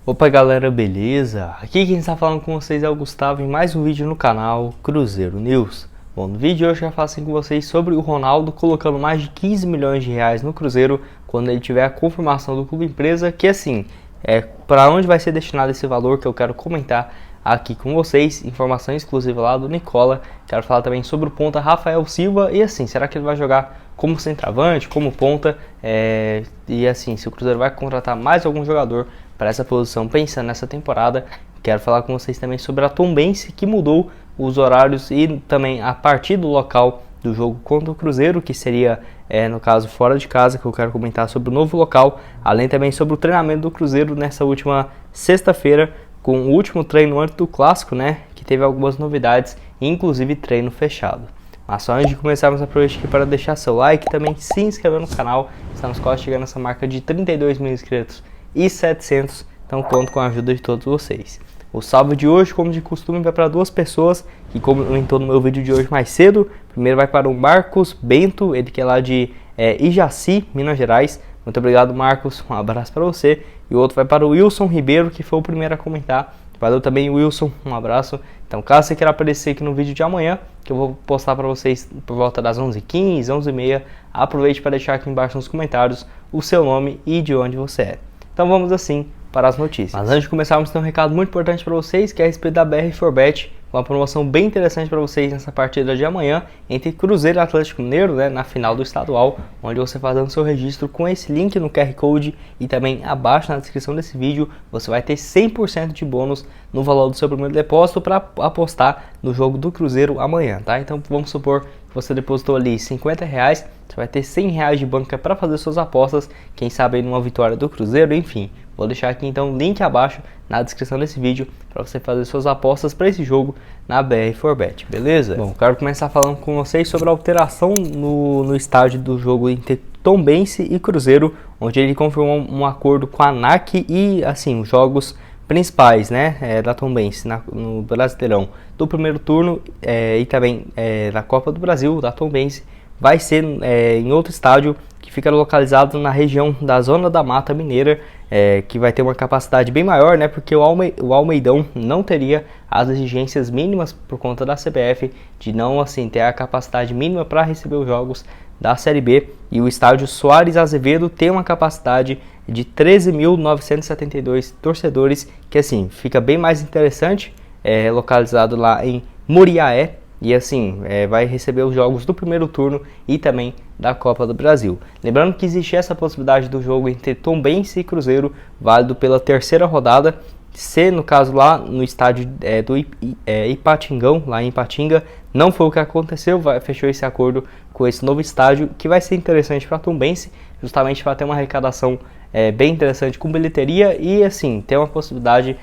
Opa galera, beleza? Aqui quem está falando com vocês é o Gustavo em mais um vídeo no canal Cruzeiro News. Bom, no vídeo de hoje eu já falo assim com vocês sobre o Ronaldo colocando mais de 15 milhões de reais no Cruzeiro quando ele tiver a confirmação do clube empresa, que assim, para onde vai ser destinado esse valor que eu quero comentar aqui com vocês, informação exclusiva lá do Nicola. Quero falar também sobre o ponta Rafael Silva e assim, será que ele vai jogar como centroavante, como ponta, e assim, se o Cruzeiro vai contratar mais algum jogador para essa posição pensando nessa temporada. Quero falar com vocês também sobre a Tombense, que mudou os horários e também a partir do local do jogo contra o Cruzeiro, que seria no caso fora de casa, que eu quero comentar sobre o novo local, além também sobre o treinamento do Cruzeiro nessa última sexta-feira, com o último treino antes do Clássico, né, que teve algumas novidades, inclusive treino fechado. Mas só antes de começarmos, aproveite aqui para deixar seu like e também se inscrever no canal. Estamos quase chegando nessa marca de 32 mil inscritos e 700, então conto com a ajuda de todos vocês. O salve de hoje, como de costume, vai para duas pessoas que comentou no meu vídeo de hoje mais cedo. Primeiro vai para o Marcos Bento, ele que é lá de Ijaci, Minas Gerais. Muito obrigado, Marcos, um abraço para você. E o outro vai para o Wilson Ribeiro, que foi o primeiro a comentar. Valeu também, Wilson, um abraço. Então, caso você queira aparecer aqui no vídeo de amanhã, que eu vou postar para vocês por volta das 11h15, 11h30, aproveite para deixar aqui embaixo nos comentários o seu nome e de onde você é. Então vamos assim para as notícias. Mas antes de começarmos, tem um recado muito importante para vocês, que é a respeito da BR4Bet, uma promoção bem interessante para vocês nessa partida de amanhã entre Cruzeiro e Atlético Mineiro, né, na final do estadual, onde você fazendo seu registro com esse link no QR Code e também abaixo na descrição desse vídeo, você vai ter 100% de bônus no valor do seu primeiro depósito para apostar no jogo do Cruzeiro amanhã, tá? Então vamos supor que você depositou ali R$50, você vai ter R$100 de banca para fazer suas apostas, quem sabe aí numa vitória do Cruzeiro, enfim. Vou deixar aqui então o link abaixo na descrição desse vídeo para você fazer suas apostas para esse jogo na BR4Bet, beleza? Bom, quero começar falando com vocês sobre a alteração no estádio do jogo entre Tombense e Cruzeiro, onde ele confirmou um acordo com a ANAC e assim, os jogos principais, né, da Tombense no Brasileirão do primeiro turno e também da Copa do Brasil da Tombense vai ser em outro estádio que fica localizado na região da Zona da Mata Mineira, que vai ter uma capacidade bem maior, né, porque o Almeidão não teria as exigências mínimas por conta da CBF de não assim ter a capacidade mínima para receber os jogos da Série B, e o estádio Soares Azevedo tem uma capacidade de 13.972 torcedores, que assim fica bem mais interessante, localizado lá em Muriaé. E assim, vai receber os jogos do primeiro turno e também da Copa do Brasil. Lembrando que existe essa possibilidade do jogo entre Tombense e Cruzeiro, válido pela terceira rodada. Se no caso lá no estádio do Ipatingão, lá em Ipatinga, não foi o que aconteceu, fechou esse acordo com esse novo estádio, que vai ser interessante para Tombense, justamente para ter uma arrecadação bem interessante com bilheteria e assim, ter uma possibilidade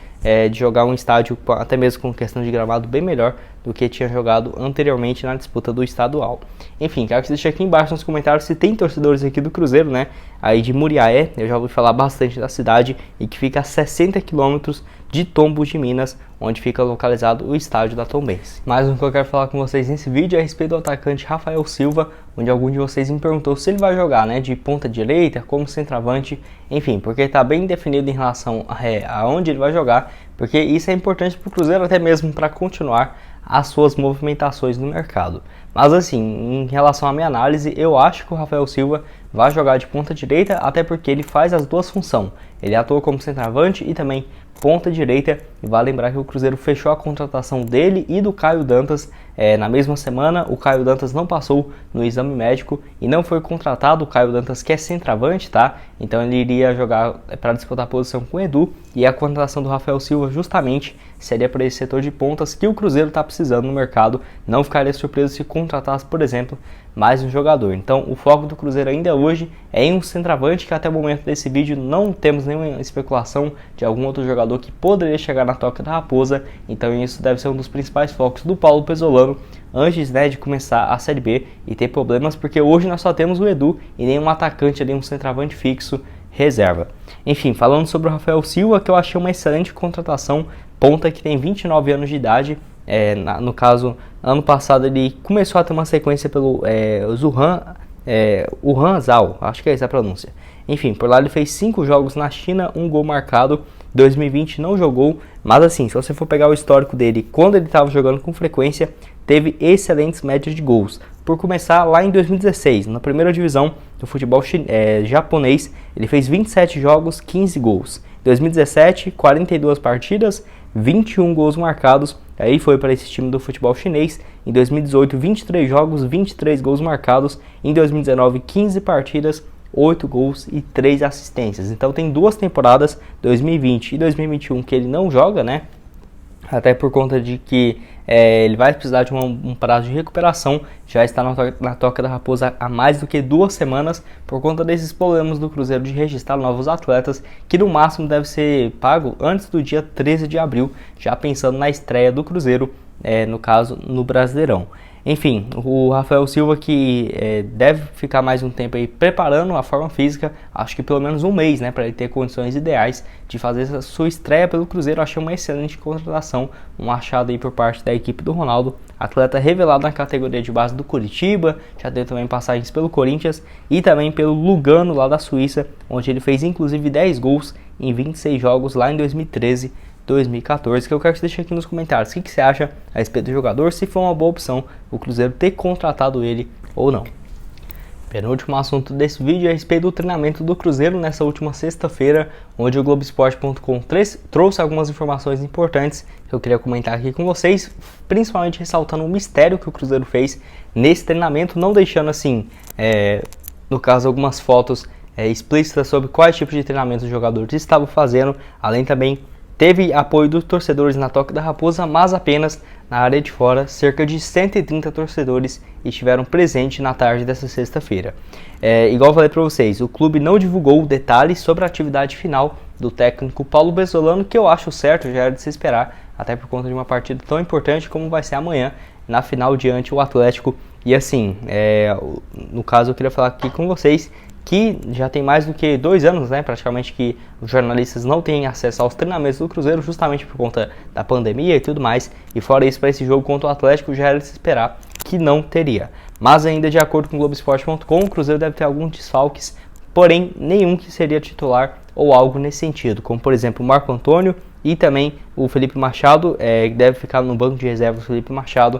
de jogar um estádio até mesmo com questão de gramado bem melhor do que tinha jogado anteriormente na disputa do estadual. Enfim, quero que você deixe aqui embaixo nos comentários se tem torcedores aqui do Cruzeiro, né, aí de Muriaé. Eu já ouvi falar bastante da cidade e que fica a 60 quilômetros de Tombos de Minas, onde fica localizado o estádio da Tombense. Mais um que eu quero falar com vocês nesse vídeo é a respeito do atacante Rafael Silva, onde algum de vocês me perguntou se ele vai jogar, né, de ponta direita, como centroavante, enfim, porque está bem definido em relação a onde ele vai jogar, porque isso é importante para o Cruzeiro até mesmo para continuar as suas movimentações no mercado. Mas assim, em relação à minha análise, eu acho que o Rafael Silva vai jogar de ponta direita, até porque ele faz as duas funções. Ele atua como centroavante e também ponta direita, e vale lembrar que o Cruzeiro fechou a contratação dele e do Caio Dantas na mesma semana. O Caio Dantas não passou no exame médico e não foi contratado. O Caio Dantas que é centroavante, tá? Então ele iria jogar para disputar a posição com o Edu, e a contratação do Rafael Silva justamente seria para esse setor de pontas que o Cruzeiro está precisando no mercado. Não ficaria surpreso se contratasse, por exemplo, mais um jogador. Então o foco do Cruzeiro ainda hoje é em um centroavante, que até o momento desse vídeo não temos nenhuma especulação de algum outro jogador que poderia chegar na toca da Raposa. Então isso deve ser um dos principais focos do Paulo Pezzolano antes, né, de começar a Série B e ter problemas, porque hoje nós só temos o Edu e nenhum atacante ali, um centroavante fixo reserva. Enfim, falando sobre o Rafael Silva, que eu achei uma excelente contratação, ponta que tem 29 anos de idade. No caso, ano passado ele começou a ter uma sequência pelo Zhang Zhao, acho que é essa a pronúncia. Enfim, por lá ele fez 5 jogos na China, 1 gol marcado, 2020 não jogou, mas assim, se você for pegar o histórico dele, quando ele estava jogando com frequência, teve excelentes médias de gols. Por começar, lá em 2016, na primeira divisão do futebol japonês, ele fez 27 jogos, 15 gols. Em 2017, 42 partidas, 21 gols marcados, aí foi para esse time do futebol chinês. Em 2018, 23 jogos, 23 gols marcados. Em 2019, 15 partidas, 8 gols e 3 assistências. Então tem 2 temporadas, 2020 e 2021, que ele não joga, né? Até por conta de que ele vai precisar de um prazo de recuperação. Já está na Toca da Raposa há mais do que 2 semanas, por conta desses problemas do Cruzeiro de registrar novos atletas, que no máximo deve ser pago antes do dia 13 de abril, já pensando na estreia do Cruzeiro, no caso no Brasileirão. Enfim, o Rafael Silva que deve ficar mais um tempo aí preparando a forma física, acho que pelo menos um mês, né, para ele ter condições ideais de fazer essa sua estreia pelo Cruzeiro. Achei uma excelente contratação, um achado aí por parte da equipe do Ronaldo, atleta revelado na categoria de base do Curitiba, já teve também passagens pelo Corinthians e também pelo Lugano lá da Suíça, onde ele fez inclusive 10 gols em 26 jogos lá em 2013. 2014, que eu quero que você deixe aqui nos comentários o que você acha a respeito do jogador, se foi uma boa opção o Cruzeiro ter contratado ele ou não. Penúltimo assunto desse vídeo é a respeito do treinamento do Cruzeiro nessa última sexta-feira, onde o Globoesporte.com trouxe algumas informações importantes que eu queria comentar aqui com vocês, principalmente ressaltando o mistério que o Cruzeiro fez nesse treinamento, não deixando assim, no caso, algumas fotos explícitas sobre quais tipos de treinamento os jogadores estavam fazendo, além também teve apoio dos torcedores na Toca da Raposa, mas apenas na área de fora. Cerca de 130 torcedores estiveram presentes na tarde dessa sexta-feira. Igual eu falei para vocês, o clube não divulgou detalhes sobre a atividade final do técnico Paulo Pesolano, que eu acho certo, já era de se esperar, até por conta de uma partida tão importante como vai ser amanhã, na final diante o Atlético. E assim, no caso eu queria falar aqui com vocês que já tem mais do que 2 anos, né, praticamente, que os jornalistas não têm acesso aos treinamentos do Cruzeiro, justamente por conta da pandemia e tudo mais, e fora isso, para esse jogo contra o Atlético já era de se esperar que não teria. Mas ainda de acordo com o Globoesporte.com, o Cruzeiro deve ter alguns desfalques, porém nenhum que seria titular ou algo nesse sentido, como por exemplo o Marco Antônio e também o Felipe Machado, deve ficar no banco de reservas. O Felipe Machado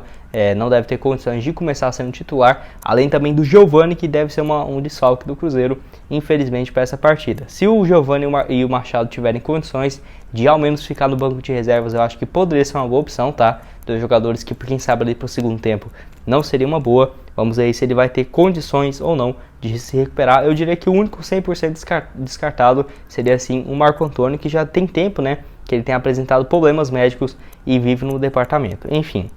não deve ter condições de começar sendo titular, além também do Giovani, que deve ser um desfalque do Cruzeiro, infelizmente, para essa partida. Se o Giovani e o Machado tiverem condições de ao menos ficar no banco de reservas, eu acho que poderia ser uma boa opção, tá? 2 jogadores que, por quem sabe, ali para o segundo tempo não seria uma boa. Vamos ver se ele vai ter condições ou não de se recuperar. Eu diria que o único 100% descartado seria assim o Marco Antônio, que já tem tempo, né, que ele tem apresentado problemas médicos e vive no departamento. Enfim,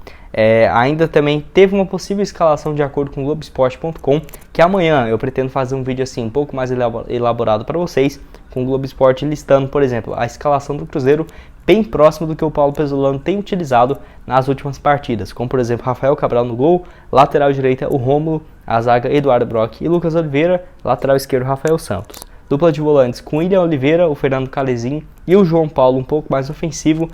ainda também teve uma possível escalação de acordo com o Globoesporte.com, que amanhã eu pretendo fazer um vídeo assim um pouco mais elaborado para vocês, com o Globo Esporte listando, por exemplo, a escalação do Cruzeiro bem próximo do que o Paulo Pesolano tem utilizado nas últimas partidas, como por exemplo Rafael Cabral no gol, lateral direita o Rômulo, a zaga Eduardo Brock e Lucas Oliveira, lateral esquerdo Rafael Santos. Dupla de volantes com William Oliveira, o Fernando Calezin e o João Paulo um pouco mais ofensivo,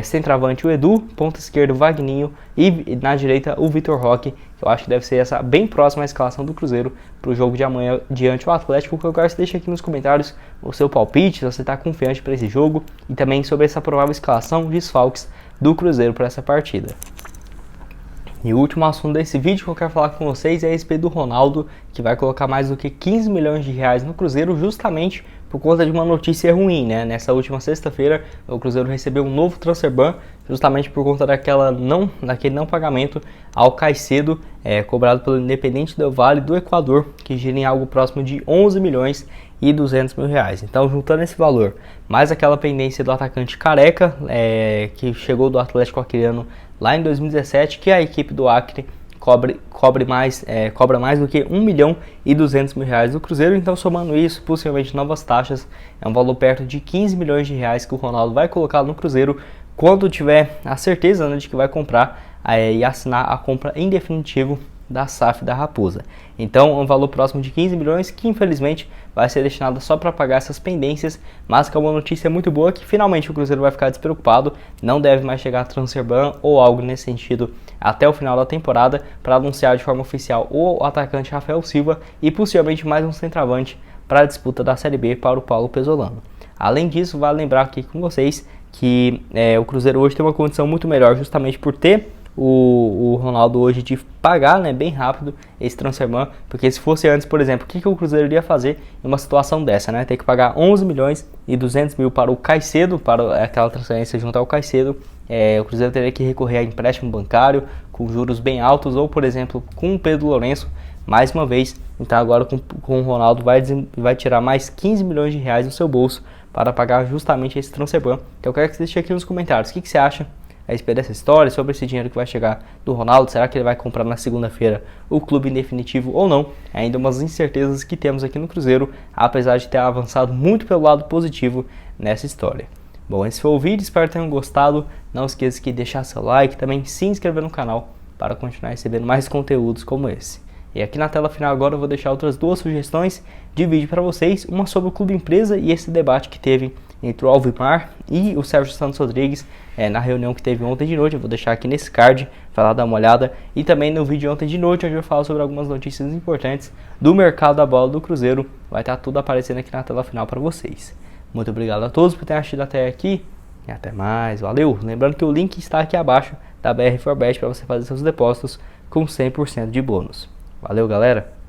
centroavante o Edu, ponta esquerda o Vagninho e na direita o Vitor Roque, que eu acho que deve ser essa bem próxima à escalação do Cruzeiro para o jogo de amanhã diante do Atlético. Que eu quero que você deixe aqui nos comentários o seu palpite, se você está confiante para esse jogo, e também sobre essa provável escalação de desfalques do Cruzeiro para essa partida. E o último assunto desse vídeo que eu quero falar com vocês é a respeito do Ronaldo, que vai colocar mais do que 15 milhões de reais no Cruzeiro, justamente por conta de uma notícia ruim, né? Nessa última sexta-feira, o Cruzeiro recebeu um novo transfer ban, justamente por conta daquele não pagamento ao Caicedo, cobrado pelo Independente Del Valle do Equador, que gira em algo próximo de 11 milhões e 200 mil reais. Então, juntando esse valor, mais aquela pendência do atacante Careca, que chegou do Atlético Acreano lá em 2017, que a equipe do Acre cobra mais do que 1 milhão e 200 mil reais do Cruzeiro. Então, somando isso, possivelmente novas taxas, é um valor perto de 15 milhões de reais que o Ronaldo vai colocar no Cruzeiro quando tiver a certeza, né, de que vai comprar e assinar a compra em definitivo da SAF da Raposa. Então, um valor próximo de 15 milhões que infelizmente vai ser destinado só para pagar essas pendências, mas que é uma notícia muito boa, que finalmente o Cruzeiro vai ficar despreocupado, não deve mais chegar a transfer ban ou algo nesse sentido até o final da temporada, para anunciar de forma oficial o atacante Rafael Silva e possivelmente mais um centroavante para a disputa da Série B para o Paulo Pesolano. Além disso, vale lembrar aqui com vocês que o Cruzeiro hoje tem uma condição muito melhor justamente por ter o Ronaldo hoje de pagar, né, bem rápido esse transferban, porque se fosse antes, por exemplo, o que o Cruzeiro iria fazer em uma situação dessa, né? Ter que pagar 11 milhões e 200 mil para o Caicedo, para aquela transferência junto ao Caicedo. O Cruzeiro teria que recorrer a empréstimo bancário com juros bem altos, ou por exemplo com o Pedro Lourenço mais uma vez. Então agora com o Ronaldo vai tirar mais 15 milhões de reais no seu bolso para pagar justamente esse transferban. Então eu quero que você deixe aqui nos comentários o que você acha a respeito dessa história, sobre esse dinheiro que vai chegar do Ronaldo. Será que ele vai comprar na segunda-feira o clube em definitivo ou não? Ainda umas incertezas que temos aqui no Cruzeiro, apesar de ter avançado muito pelo lado positivo nessa história. Bom, esse foi o vídeo, espero que tenham gostado. Não esqueça de deixar seu like, também se inscrever no canal para continuar recebendo mais conteúdos como esse. E aqui na tela final agora eu vou deixar outras duas sugestões de vídeo para vocês, uma sobre o Clube Empresa e esse debate que teve entre o Alvimar e o Sérgio Santos Rodrigues na reunião que teve ontem de noite. Eu vou deixar aqui nesse card, vai lá dar uma olhada, e também no vídeo ontem de noite, onde eu falo sobre algumas notícias importantes do mercado da bola do Cruzeiro. Vai estar tudo aparecendo aqui na tela final para vocês. Muito obrigado a todos por terem assistido até aqui e até mais, valeu! Lembrando que o link está aqui abaixo da BR4Bet para você fazer seus depósitos com 100% de bônus. Valeu, galera!